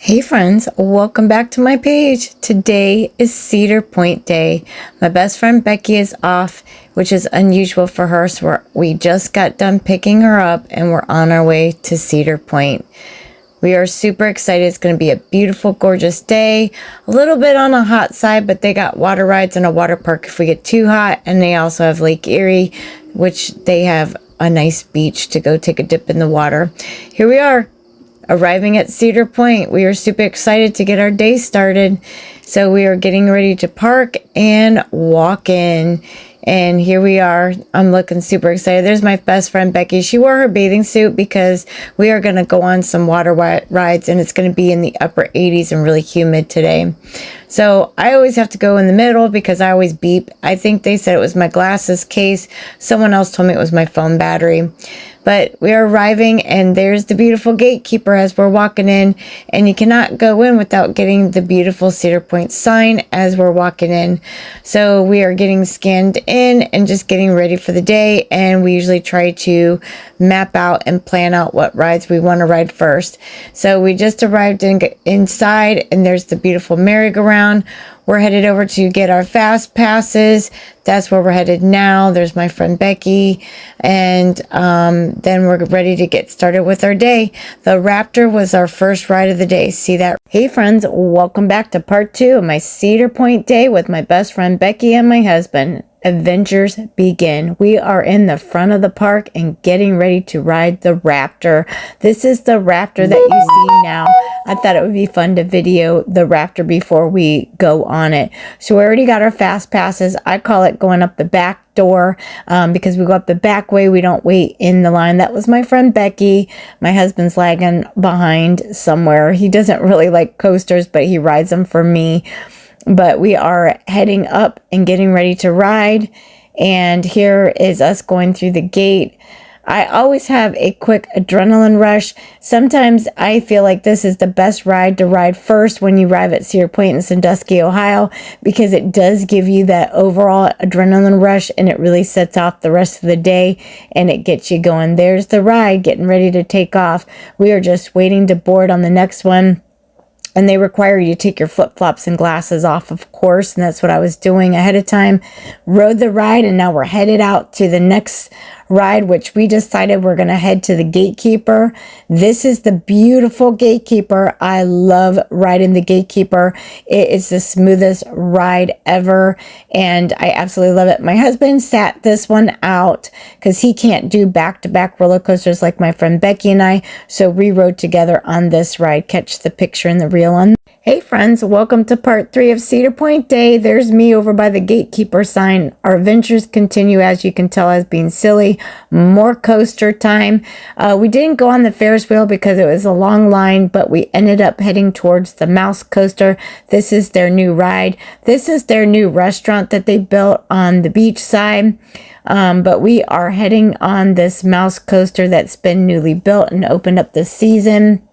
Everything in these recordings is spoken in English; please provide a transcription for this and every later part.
Hey friends, welcome back to my page. Today is Cedar Point Day. My best friend Becky is off, which is unusual for her, so we just got done picking her up and we're on our way to Cedar Point. We are super excited. It's going to be a beautiful, gorgeous day. A little bit on the hot side, but they got water rides and a water park if we get too hot, and they also have Lake Erie, which they have a nice beach to go take a dip in the water. Here we are, arriving at Cedar Point. We are super excited to get our day started. So we are getting ready to park and walk in. And here we are. I'm looking super excited. There's my best friend Becky. She wore her bathing suit because we are going to go on some water rides, and it's going to be in the upper 80s and really humid today. So I always have to go in the middle because I always beep. I think they said it was my glasses case. Someone else told me it was my phone battery. But we are arriving, and there's the beautiful gatekeeper as we're walking in. And you cannot go in without getting the beautiful Cedar Point sign as we're walking in. So we are getting scanned in and just getting ready for the day. And we usually try to map out and plan out what rides we want to ride first. So we just arrived inside, and there's the beautiful merry-go-round. We're headed over to get our fast passes. That's where we're headed now. There's my friend Becky. And then we're ready to get started with our day. The Raptor was our first ride of the day. See that? Hey friends, welcome back to part 2 of my Cedar Point day with my best friend Becky and my husband. Adventures begin. We are in the front of the park and getting ready to ride the Raptor. This is the Raptor that you see now. I thought it would be fun to video the Raptor before we go on it. So we already got our fast passes. I call it going up the back door because we go up the back way. We don't wait in the line. That was my friend Becky. My husband's lagging behind somewhere. He doesn't really like coasters, but he rides them for me. But we are heading up and getting ready to ride. And here is us going through the gate. I always have a quick adrenaline rush. Sometimes I feel like this is the best ride to ride first when you arrive at Cedar Point in Sandusky, Ohio, because it does give you that overall adrenaline rush, and it really sets off the rest of the day and it gets you going. There's the ride getting ready to take off. We are just waiting to board on the next one. And they require you to take your flip-flops and glasses off, of course. And that's what I was doing ahead of time. Rode the ride, and now we're headed out to the next ride, which we decided we're going to head to the gatekeeper. This is the beautiful gatekeeper. I love riding the gatekeeper. It is the smoothest ride ever, and I absolutely love it. My husband sat this one out because he can't do back-to-back roller coasters like my friend Becky and I, so we rode together on this ride. Catch the picture in the reel on. Hey friends, welcome to part 3 of Cedar Point Day. There's me over by the gatekeeper sign. Our adventures continue, as you can tell, as being silly. More coaster time. We didn't go on the Ferris wheel because it was a long line, but we ended up heading towards the mouse coaster. This is their new ride. This is their new restaurant that they built on the beach side. But we are heading on this mouse coaster that's been newly built and opened up this season.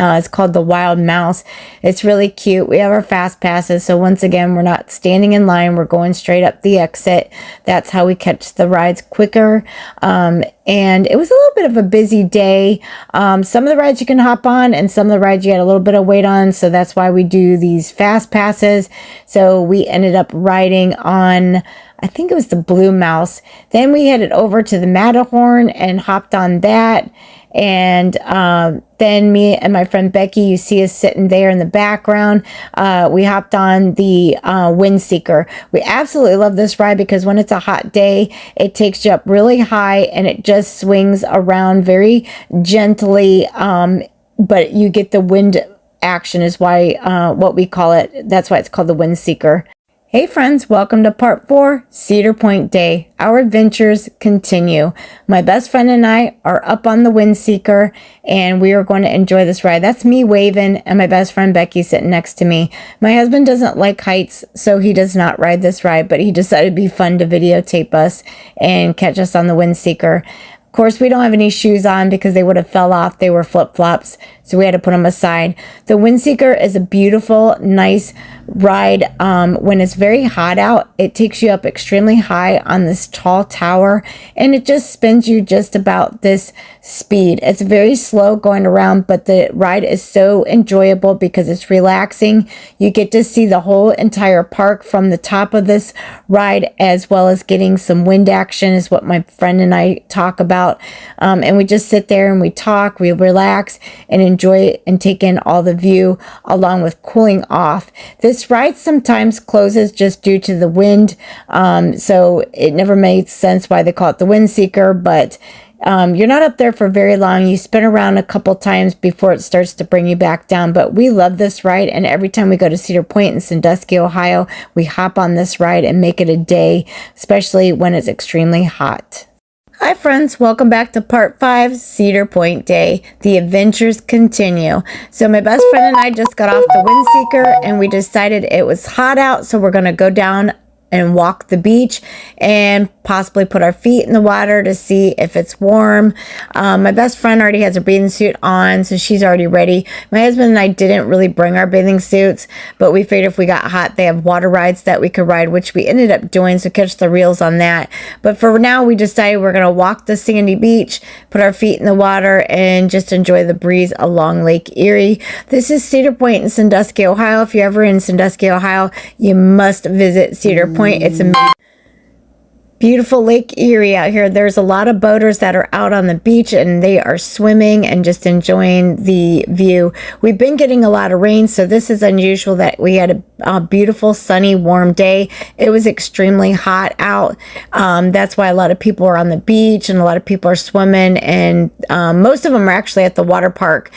It's called the Wild Mouse. It's really cute. We have our fast passes. So once again, we're not standing in line. We're going straight up the exit. That's how we catch the rides quicker. And it was a little bit of a busy day. Some of the rides you can hop on, and some of the rides you had a little bit of wait on. So that's why we do these fast passes. So we ended up riding on, I think it was the Blue Mouse. Then we headed over to the Matterhorn and hopped on that. And then me and my friend Becky, you see us sitting there in the background. We hopped on the Wind Seeker. We absolutely love this ride because when it's a hot day, it takes you up really high and it just swings around very gently. But you get the wind action is why what we call it. That's why it's called the Wind Seeker. Hey friends, welcome to part 4, Cedar Point Day. Our adventures continue. My best friend and I are up on the Wind Seeker, and we are going to enjoy this ride. That's me waving, and my best friend Becky sitting next to me. My husband doesn't like heights, so he does not ride this ride, but he decided it'd be fun to videotape us and catch us on the Wind Seeker. Of course, we don't have any shoes on because they would have fell off. They were flip-flops, so we had to put them aside. The Windseeker is a beautiful, nice ride. When it's very hot out, it takes you up extremely high on this tall tower, and it just spins you just about this speed. It's very slow going around, but the ride is so enjoyable because it's relaxing. You get to see the whole entire park from the top of this ride, as well as getting some wind action is what my friend and I talk about. And we just sit there and we talk, we relax and enjoy it and take in all the view along with cooling off. This ride sometimes closes just due to the wind. So it never made sense why they call it the Windseeker, but you're not up there for very long. You spin around a couple times before it starts to bring you back down. But we love this ride, and every time we go to Cedar Point in Sandusky, Ohio, we hop on this ride and make it a day, especially when it's extremely hot. Hi friends, welcome back to part 5, Cedar Point Day. The adventures continue. So my best friend and I just got off the Windseeker, and we decided it was hot out, so we're going to go down and walk the beach and possibly put our feet in the water to see if it's warm. My best friend already has her bathing suit on, so she's already ready. My husband and I didn't really bring our bathing suits, but we figured if we got hot, they have water rides that we could ride, which we ended up doing, so catch the reels on that. But for now, we decided we're going to walk the sandy beach, put our feet in the water, and just enjoy the breeze along Lake Erie. This is Cedar Point in Sandusky, Ohio. If you're ever in Sandusky, Ohio, you must visit Cedar Point. It's a beautiful Lake Erie out here. There's a lot of boaters that are out on the beach, and they are swimming and just enjoying the view. We've been getting a lot of rain, so this is unusual that we had a beautiful, sunny, warm day. It was extremely hot out. That's why a lot of people are on the beach and a lot of people are swimming, and most of them are actually at the water park.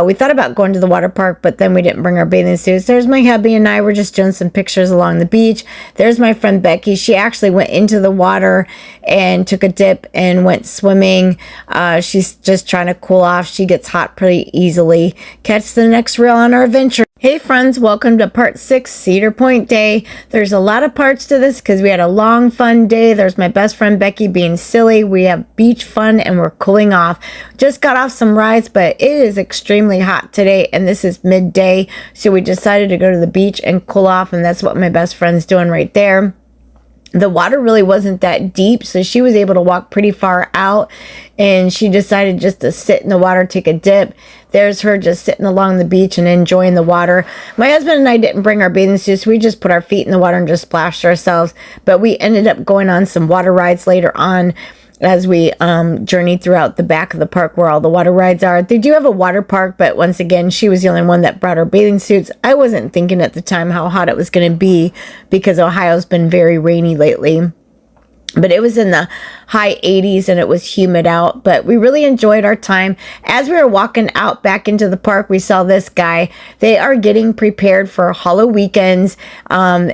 We thought about going to the water park, but then we didn't bring our bathing suits. There's my hubby and I. We're just doing some pictures along the beach. There's my friend Becky. She actually went into the water and took a dip and went swimming. She's just trying to cool off. She gets hot pretty easily. Catch the next reel on our adventure. Hey friends, welcome to part 6, Cedar Point Day. There's a lot of parts to this because we had a long, fun day. There's my best friend Becky being silly. We have beach fun and we're cooling off. Just got off some rides, but it is extremely hot today, and this is midday, so we decided to go to the beach and cool off, and that's what my best friend's doing right there. The water really wasn't that deep, so she was able to walk pretty far out, and she decided just to sit in the water, take a dip. There's her just sitting along the beach and enjoying the water. My husband and I didn't bring our bathing suits. We just put our feet in the water and just splashed ourselves, but we ended up going on some water rides later on as we journeyed throughout the back of the park where all the water rides are. They do have a water park, but once again, she was the only one that brought her bathing suits. I wasn't thinking at the time how hot it was going to be because Ohio's been very rainy lately. But it was in the high 80s and it was humid out, but we really enjoyed our time. As we were walking out back into the park, we saw this guy. They are getting prepared for Hollow Weekends.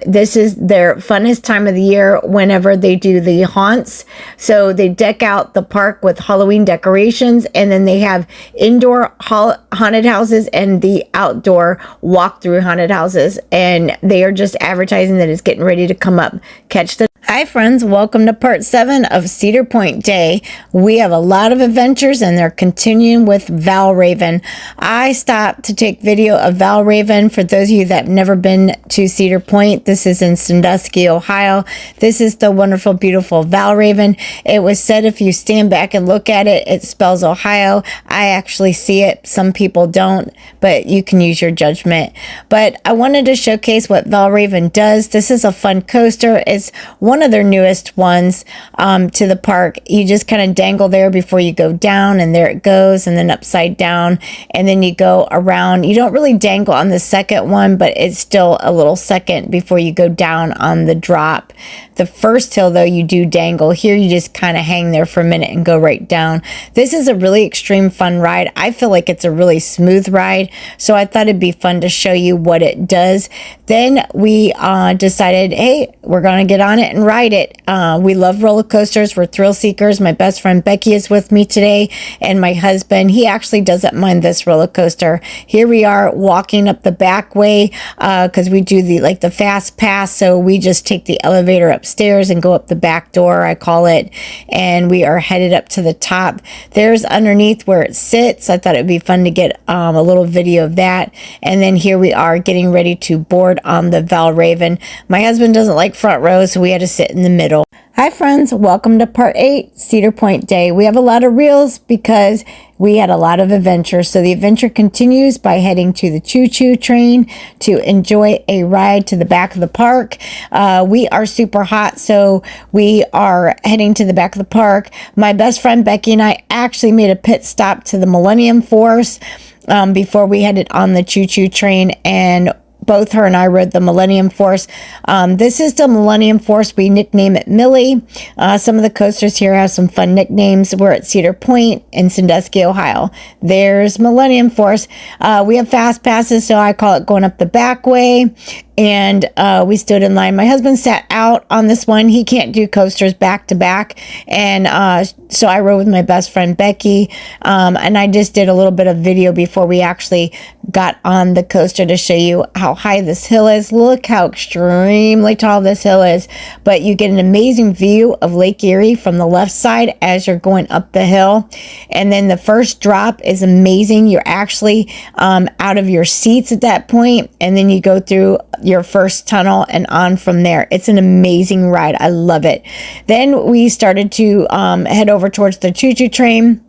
This is their funnest time of the year whenever they do the haunts. So they deck out the park with Halloween decorations, and then they have indoor haunted houses and the outdoor walk-through haunted houses, and they are just advertising that it's getting ready to come up. Catch the Hi friends, welcome to part 7 of Cedar Point Day. We have a lot of adventures and they're continuing with Valraven. I stopped to take video of Valraven. For those of you that have never been to Cedar Point, this is in Sandusky, Ohio. This is the wonderful, beautiful Valraven. It was said if you stand back and look at it, it spells Ohio. I actually see it. Some people don't, but you can use your judgment. But I wanted to showcase what Valraven does. This is a fun coaster. It's one of their newest ones to the park. You just kind of dangle there before you go down, and there it goes, and then upside down, and then you go around. You don't really dangle on the second one, but it's still a little second before you go down on the drop. The first hill, though, you do dangle. Here you just kind of hang there for a minute and go right down. This is a really extreme fun ride. I feel like it's a really smooth ride, so I thought it'd be fun to show you what it does. Then we decided, hey, we're going to get on it and and ride it. We love roller coasters. We're thrill seekers. My best friend Becky is with me today, and my husband, he actually doesn't mind this roller coaster. Here we are walking up the back way because we do the fast pass, so we just take the elevator upstairs and go up the back door, I call it, and we are headed up to the top. There's underneath where it sits. I thought it would be fun to get a little video of that. And then here we are getting ready to board on the Valraven. My husband doesn't like front row, so we had to sit in the middle. Hi friends, welcome to part 8, Cedar Point Day. We have a lot of reels because we had a lot of adventure. So the adventure continues by heading to the choo-choo train to enjoy a ride to the back of the park. We are super hot, so we are heading to the back of the park. My best friend Becky and I actually made a pit stop to the Millennium Force before we headed on the choo-choo train, and both her and I rode the Millennium Force. This is the Millennium Force. We nickname it Millie. Some of the coasters here have some fun nicknames. We're at Cedar Point in Sandusky, Ohio. There's Millennium Force. We have fast passes, so I call it going up the back way. And we stood in line. My husband sat out on this one. He can't do coasters back to back. And so I rode with my best friend Becky. And I just did a little bit of video before we actually got on the coaster to show you how high this hill is. Look how extremely tall this hill is. But you get an amazing view of Lake Erie from the left side as you're going up the hill. And then the first drop is amazing. You're actually out of your seats at that point. And then you go through your first tunnel and on from there. It's an amazing ride. I love it. Then we started to head over towards the choo-choo train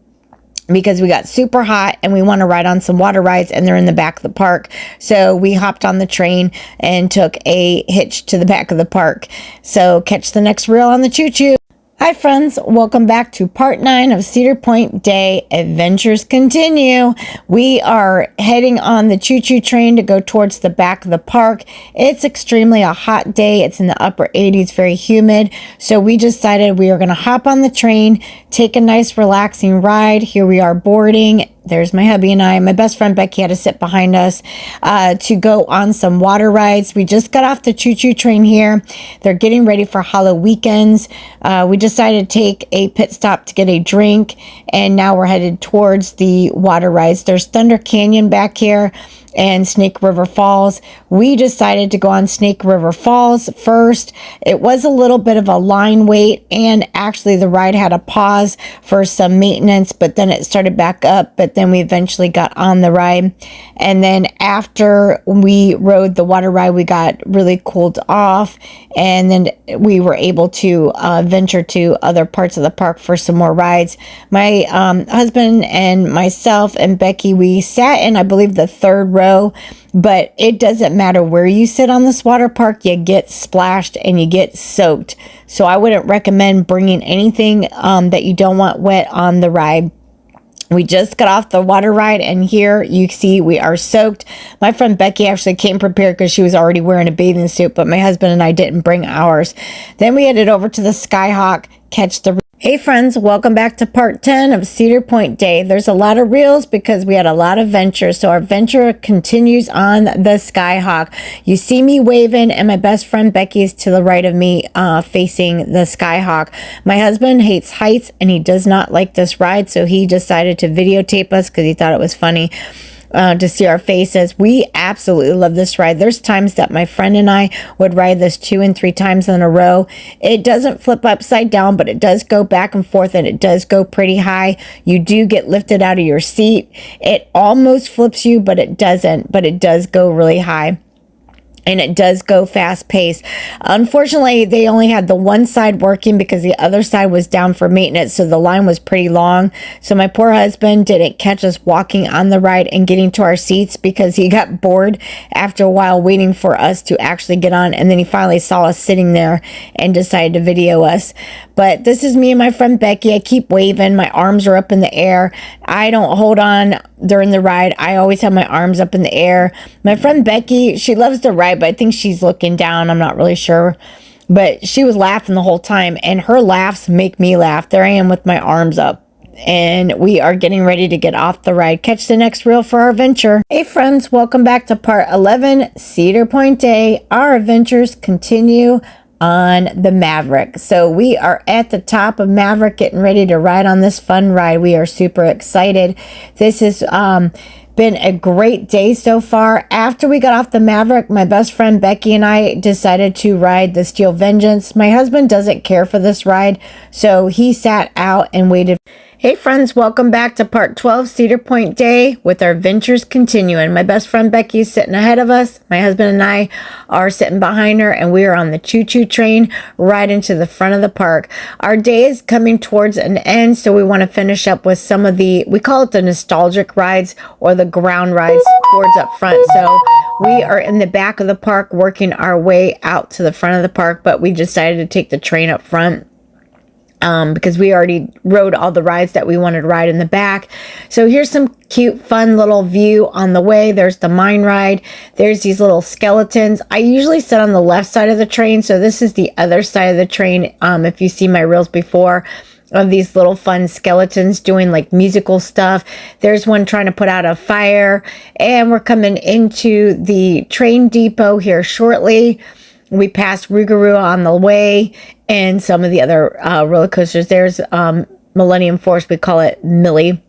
because we got super hot and we want to ride on some water rides, and they're in the back of the park. So we hopped on the train and took a hitch to the back of the park. So catch the next reel on the choo-choo. Hi friends, welcome back to part 9 of Cedar Point Day. Adventures continue. We are heading on the choo-choo train to go towards the back of the park. It's extremely a hot day. It's in the upper 80s, very humid. So we decided we are going to hop on the train, take a nice relaxing ride. Here we are boarding. There's my hubby and I. My best friend Becky had to sit behind us to go on some water rides. We just got off the choo-choo train here. They're getting ready for Halloween weekends. We decided to take a pit stop to get a drink, and now we're headed towards the water rides. There's Thunder Canyon back here and Snake River Falls. We decided to go on Snake River Falls first. It was a little bit of a line wait, and actually the ride had a pause for some maintenance, but then it started back up, but then we eventually got on the ride. And then after we rode the water ride, we got really cooled off, and then we were able to venture to other parts of the park for some more rides. My husband and myself and Becky, we sat in, I believe, the third row, but it doesn't matter where you sit on this water park, you get splashed and you get soaked. So I wouldn't recommend bringing anything that you don't want wet on the ride. We just got off the water ride, and here you see we are soaked. My friend Becky actually came prepared because she was already wearing a bathing suit, but my husband and I didn't bring ours. Then we headed over to the Skyhawk, catch the... Hey friends, welcome back to part 10 of Cedar Point Day. There's a lot of reels because we had a lot of ventures. So our venture continues on the Skyhawk. You see me waving, and my best friend Becky is to the right of me facing the Skyhawk. My husband hates heights and he does not like this ride, so he decided to videotape us because he thought it was funny to see our faces. We absolutely love this ride. There's times that my friend and I would ride this 2 and 3 times in a row. It doesn't flip upside down, but it does go back and forth, and it does go pretty high. You do get lifted out of your seat. It almost flips you, but it doesn't, but it does go really high. And it does go fast paced. Unfortunately, they only had the one side working because the other side was down for maintenance. So the line was pretty long. So my poor husband didn't catch us walking on the ride and getting to our seats because he got bored after a while waiting for us to actually get on. And then he finally saw us sitting there and decided to video us. But this is me and my friend Becky. I keep waving. My arms are up in the air. I don't hold on during the ride. I always have my arms up in the air. My friend Becky, she loves the ride, but I think she's looking down. I'm not really sure. But she was laughing the whole time, and her laughs make me laugh. There I am with my arms up. And we are getting ready to get off the ride. Catch the next reel for our adventure. Hey friends, welcome back to part 11, Cedar Point Day. Our adventures continue. on the Maverick. So we are at the top of Maverick getting ready to ride on this fun ride. We are super excited. This has been a great day so far. After we got off the Maverick, my best friend Becky and I decided to ride the Steel Vengeance. My husband doesn't care for this ride, so he sat out and waited. Hey friends, welcome back to part 12, Cedar Point Day, with our adventures continuing. My best friend Becky is sitting ahead of us. My husband and I are sitting behind her, and we are on the choo-choo train right into the front of the park. Our day is coming towards an end, so we want to finish up with some of the, we call it the nostalgic rides or the ground rides towards up front. So we are in the back of the park working our way out to the front of the park, but we decided to take the train up front. Because we already rode all the rides that we wanted to ride in the back. So here's some cute, fun little view on the way. There's the mine ride. There's these little skeletons. I usually sit on the left side of the train, so this is the other side of the train. If you see my reels before, of these little fun skeletons doing like musical stuff. There's one trying to put out a fire, and we're coming into the train depot here shortly. We passed Rougarou on the way and some of the other roller coasters. There's Millennium Force, we call it Millie.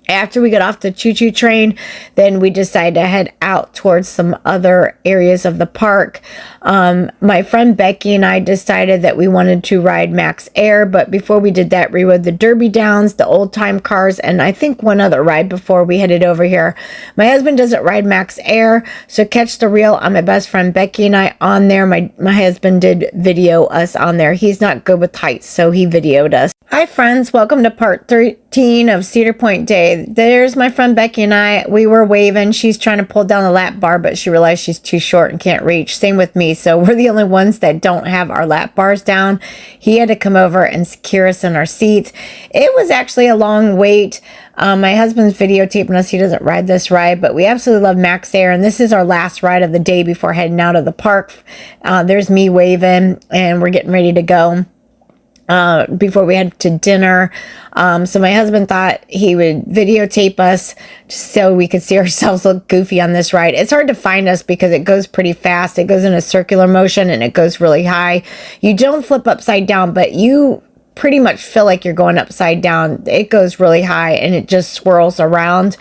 After we got off the choo-choo train, then we decided to head out towards some other areas of the park. My friend Becky and I decided that we wanted to ride Max Air, but before we did that, we rode the Derby Downs, the old time cars, and I think one other ride before we headed over here. My husband doesn't ride Max Air, so catch the reel on my best friend Becky and I on there. My husband did video us on there. He's not good with heights, so he videoed us. Hi friends, welcome to part 13 of Cedar Point Day. There's my friend Becky and I. We were waving. She's trying to pull down the lap bar, but she realized she's too short and can't reach. Same with me. So we're the only ones that don't have our lap bars down. He had to come over and secure us in our seats. It was actually a long wait. My husband's videotaping us. He doesn't ride this ride, but we absolutely love Max Air, and this is our last ride of the day before heading out of the park. There's me waving, and we're getting ready to go. Before we head to dinner. So my husband thought he would videotape us just so we could see ourselves look goofy on this ride. It's hard to find us because it goes pretty fast. It goes in a circular motion and it goes really high. You don't flip upside down, but you pretty much feel like you're going upside down. It goes really high and it just swirls around.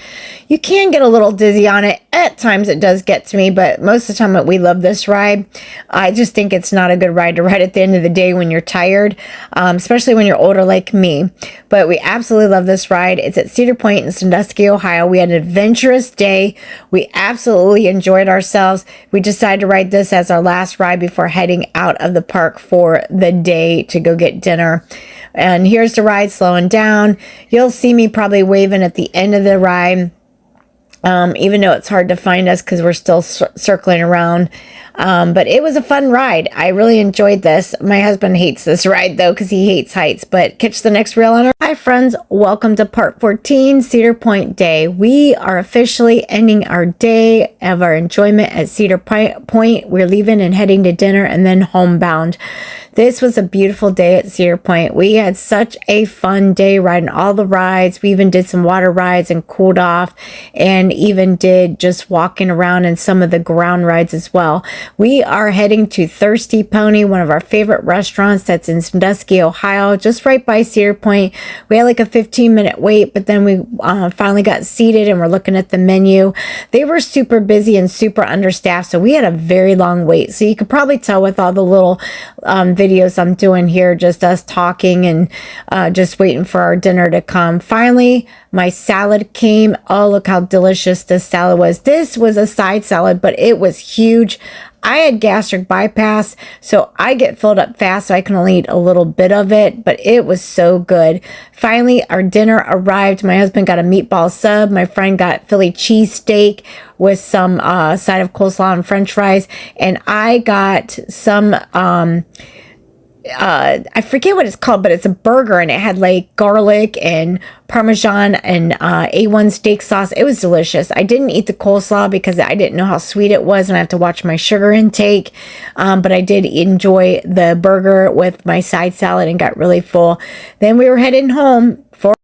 You can get a little dizzy on it. At times it does get to me, but most of the time we love this ride. I just think it's not a good ride to ride at the end of the day when you're tired, especially when you're older like me. But we absolutely love this ride. It's at Cedar Point in Sandusky, Ohio. We had an adventurous day. We absolutely enjoyed ourselves. We decided to ride this as our last ride before heading out of the park for the day to go get dinner. And here's the ride slowing down. You'll see me probably waving at the end of the ride, even though it's hard to find us because we're still circling around. But it was a fun ride. I really enjoyed this. My husband hates this ride though because he hates heights, but catch the next reel on our... Hi friends, welcome to part 14, Cedar Point Day. We are officially ending our day of our enjoyment at Cedar Point. We're leaving and heading to dinner and then homebound. This was a beautiful day at Cedar Point. We had such a fun day riding all the rides. We even did some water rides and cooled off, and even did just walking around in some of the ground rides as well. We are heading to Thirsty Pony, one of our favorite restaurants that's in Sandusky, Ohio, just right by Cedar Point. We had like a 15-minute wait, but then we finally got seated and we're looking at the menu. They were super busy and super understaffed, so we had a very long wait. So you could probably tell with all the little videos I'm doing here, just us talking and just waiting for our dinner to come. Finally, my salad came. Oh, look how delicious this salad was. This was a side salad, but it was huge. I had gastric bypass, so I get filled up fast, so I can only eat a little bit of it, but it was so good. Finally, our dinner arrived. My husband got a meatball sub. My friend got Philly cheesesteak with some side of coleslaw and french fries, and I got some... I forget what it's called, but it's a burger and it had like garlic and Parmesan and A1 steak sauce. It was delicious. I didn't eat the coleslaw because I didn't know how sweet it was and I have to watch my sugar intake. But I did enjoy the burger with my side salad and got really full. Then we were heading home for